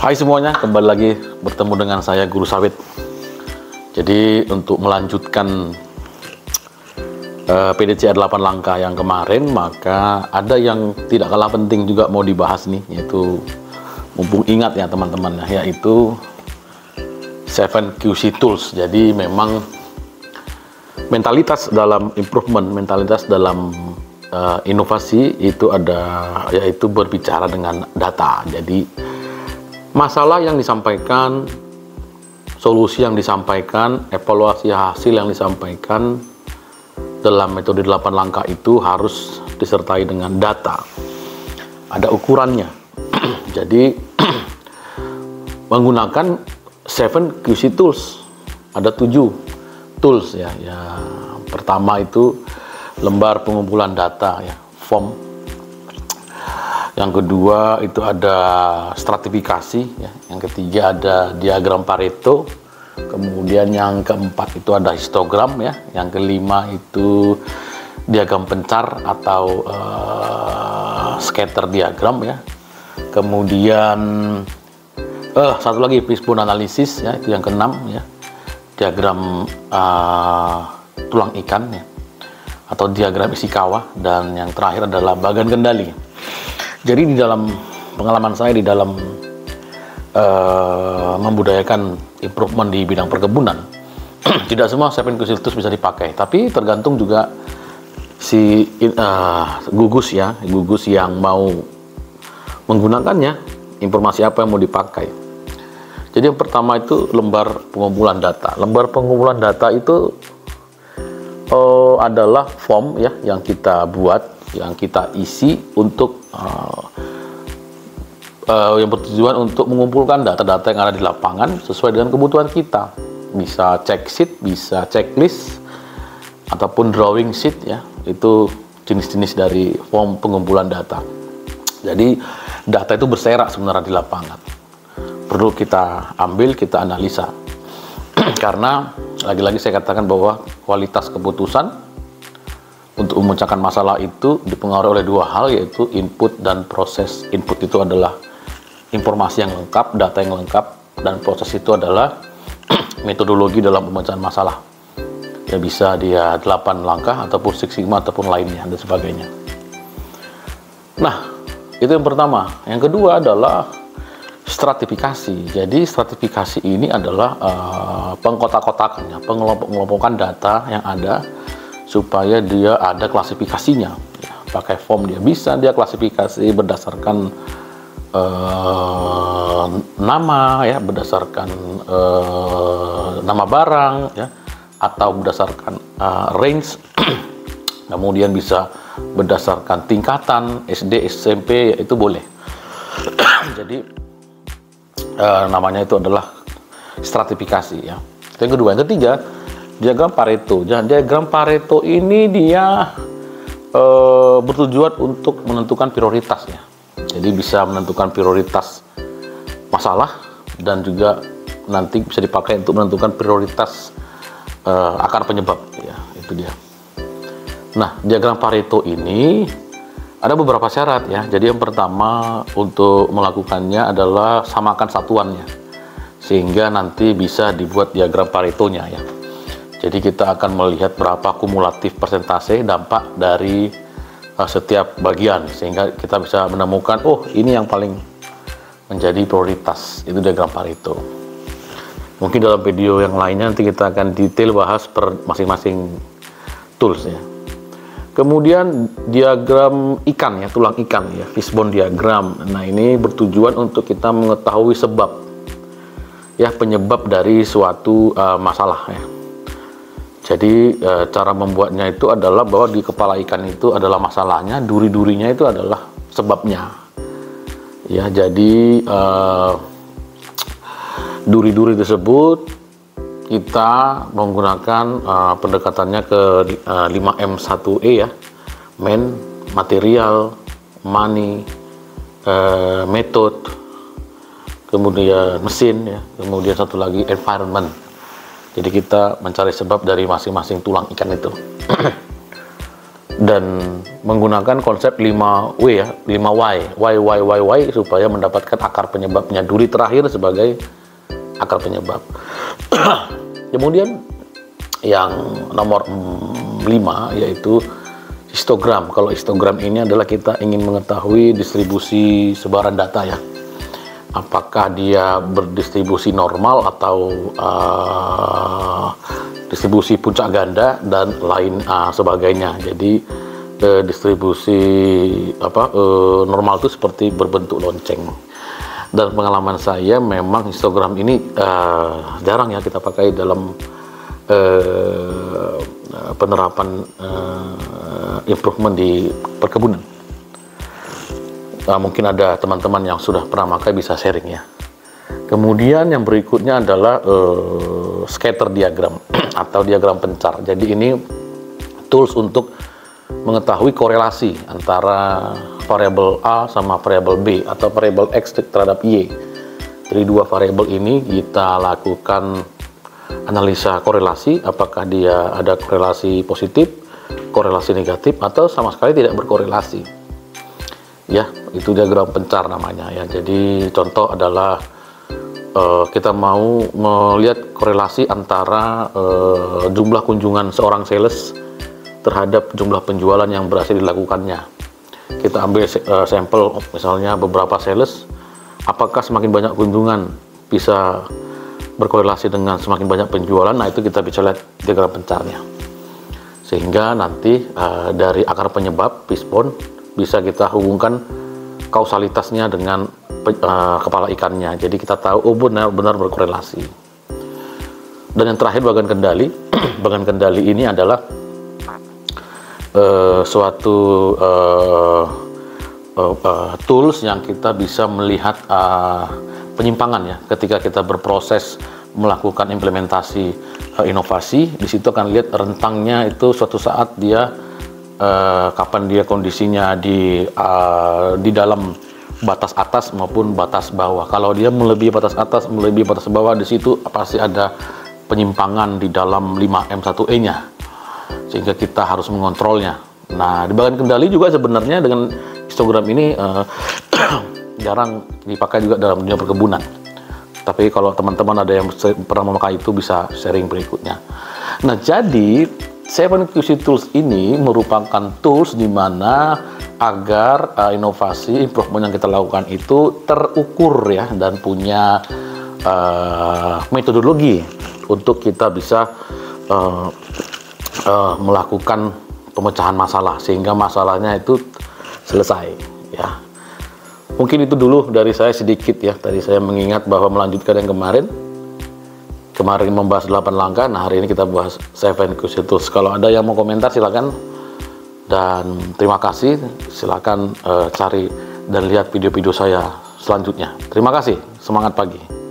Hai semuanya, kembali lagi bertemu dengan saya Guru Sawit. Jadi untuk melanjutkan PDCA 8 langkah yang kemarin, maka ada yang tidak kalah penting juga mau dibahas nih, yaitu mumpung ingat ya teman-teman, yaitu 7 QC Tools. Jadi memang mentalitas dalam improvement, mentalitas dalam inovasi itu ada, yaitu berbicara dengan data. Jadi masalah yang disampaikan, solusi yang disampaikan, evaluasi hasil yang disampaikan dalam metode 8 langkah itu harus disertai dengan data. Ada ukurannya. Jadi menggunakan 7 QC Tools. Ada 7 tools ya. Pertama itu lembar pengumpulan data ya, form. Yang kedua itu ada stratifikasi ya. Yang ketiga ada diagram Pareto. Kemudian yang keempat itu ada histogram ya. Yang kelima itu diagram pencar atau scatter diagram ya. Kemudian satu lagi fishbone analysis ya, itu yang keenam ya. Diagram tulang ikan ya, atau diagram Ishikawa. Dan yang terakhir adalah bagan kendali. Jadi di dalam pengalaman saya di dalam membudayakan improvement di bidang perkebunan, tidak semua 7 QC Tools bisa dipakai, tapi tergantung juga si gugus yang mau menggunakannya, informasi apa yang mau dipakai. Jadi yang pertama itu lembar pengumpulan data. Lembar pengumpulan data itu adalah form ya yang kita buat, yang kita isi untuk yang bertujuan untuk mengumpulkan data-data yang ada di lapangan sesuai dengan kebutuhan kita. Bisa check sheet, bisa checklist, ataupun drawing sheet ya. Itu jenis-jenis dari form pengumpulan data. Jadi data itu berserak sebenarnya di lapangan. Perlu kita ambil, kita analisa. Karena lagi-lagi saya katakan bahwa kualitas keputusan untuk memecahkan masalah itu dipengaruhi oleh dua hal, yaitu input dan proses. Input itu adalah informasi yang lengkap, data yang lengkap, dan proses itu adalah metodologi dalam pemecahan masalah. Ya bisa dia 8 langkah ataupun Six Sigma ataupun lainnya dan sebagainya. Nah, itu yang pertama. Yang kedua adalah stratifikasi. Jadi stratifikasi ini adalah pengkotak-kotakannya, pengelompok-pengelompokan data yang ada supaya dia ada klasifikasinya ya, pakai form dia bisa dia klasifikasi berdasarkan nama ya, berdasarkan nama barang ya, atau berdasarkan range. Kemudian bisa berdasarkan tingkatan SD, SMP ya, itu boleh. Jadi namanya itu adalah stratifikasi ya. Yang kedua, yang ketiga diagram Pareto. Diagram Pareto ini dia bertujuan untuk menentukan prioritas ya. Jadi bisa menentukan prioritas masalah dan juga nanti bisa dipakai untuk menentukan prioritas akar penyebab ya. Itu dia. Nah, diagram Pareto ini ada beberapa syarat ya. Jadi yang pertama untuk melakukannya adalah samakan satuannya sehingga nanti bisa dibuat diagram Paretonya ya. Jadi kita akan melihat berapa kumulatif persentase dampak dari setiap bagian sehingga kita bisa menemukan oh ini yang paling menjadi prioritas, itu diagram Pareto. Mungkin dalam video yang lainnya nanti kita akan detail bahas per masing-masing tools ya. Kemudian diagram ikan ya, tulang ikan ya, fishbone diagram. Nah, ini bertujuan untuk kita mengetahui sebab ya, penyebab dari suatu masalah ya. Jadi cara membuatnya itu adalah bahwa di kepala ikan itu adalah masalahnya, duri-durinya itu adalah sebabnya. Ya, jadi duri-duri tersebut kita menggunakan pendekatannya ke 5M1E ya. Man, material, money, method, kemudian mesin ya, kemudian satu lagi environment. Jadi kita mencari sebab dari masing-masing tulang ikan itu. dan menggunakan konsep 5W ya, 5Y, Y, supaya mendapatkan akar penyebabnya. Duri terakhir sebagai akar penyebab. Kemudian yang nomor 5 yaitu histogram. Kalau histogram ini adalah kita ingin mengetahui distribusi sebaran data ya. Apakah dia berdistribusi normal atau distribusi puncak ganda dan lain sebagainya. Jadi distribusi normal itu seperti berbentuk lonceng. Dan pengalaman saya memang histogram ini jarang ya kita pakai dalam penerapan improvement di perkebunan. Mungkin ada teman-teman yang sudah pernah pakai bisa sharing ya. Kemudian yang berikutnya adalah scatter diagram atau diagram pencar. Jadi ini tools untuk mengetahui korelasi antara variabel A sama variabel B atau variabel X terhadap Y. Dari dua variabel ini kita lakukan analisa korelasi, apakah dia ada korelasi positif, korelasi negatif, atau sama sekali tidak berkorelasi. Ya, itu diagram pencar namanya ya. Jadi contoh adalah kita mau melihat korelasi antara jumlah kunjungan seorang sales terhadap jumlah penjualan yang berhasil dilakukannya. Kita ambil sampel misalnya beberapa sales, apakah semakin banyak kunjungan bisa berkorelasi dengan semakin banyak penjualan. Nah, itu kita bisa lihat diagram pencarnya. Sehingga nanti dari akar penyebab fishbone bisa kita hubungkan kausalitasnya dengan kepala ikannya. Jadi kita tahu benar-benar berkorelasi. Dan yang terakhir bagian kendali. Bagian kendali ini adalah suatu tools yang kita bisa melihat penyimpangan ya ketika kita berproses melakukan implementasi inovasi. Di situ akan lihat rentangnya itu suatu saat dia kapan dia kondisinya di dalam batas atas maupun batas bawah. Kalau dia melebihi batas atas, melebihi batas bawah, di situ pasti ada penyimpangan di dalam 5M1E-nya. Sehingga kita harus mengontrolnya. Nah, di bagian kendali juga sebenarnya dengan histogram ini jarang dipakai juga dalam dunia perkebunan. Tapi kalau teman-teman ada yang pernah memakai itu bisa sharing berikutnya. Nah, jadi 7QC Tools ini merupakan tools di mana agar inovasi improvement yang kita lakukan itu terukur ya dan punya metodologi untuk kita bisa melakukan pemecahan masalah sehingga masalahnya itu selesai ya. Mungkin itu dulu dari saya sedikit ya. Tadi saya mengingat bahwa melanjutkan yang kemarin membahas 8 langkah. Nah, hari ini kita bahas 7QC Tools. Kalau ada yang mau komentar silakan. Dan terima kasih, silakan cari dan lihat video-video saya selanjutnya. Terima kasih, semangat pagi.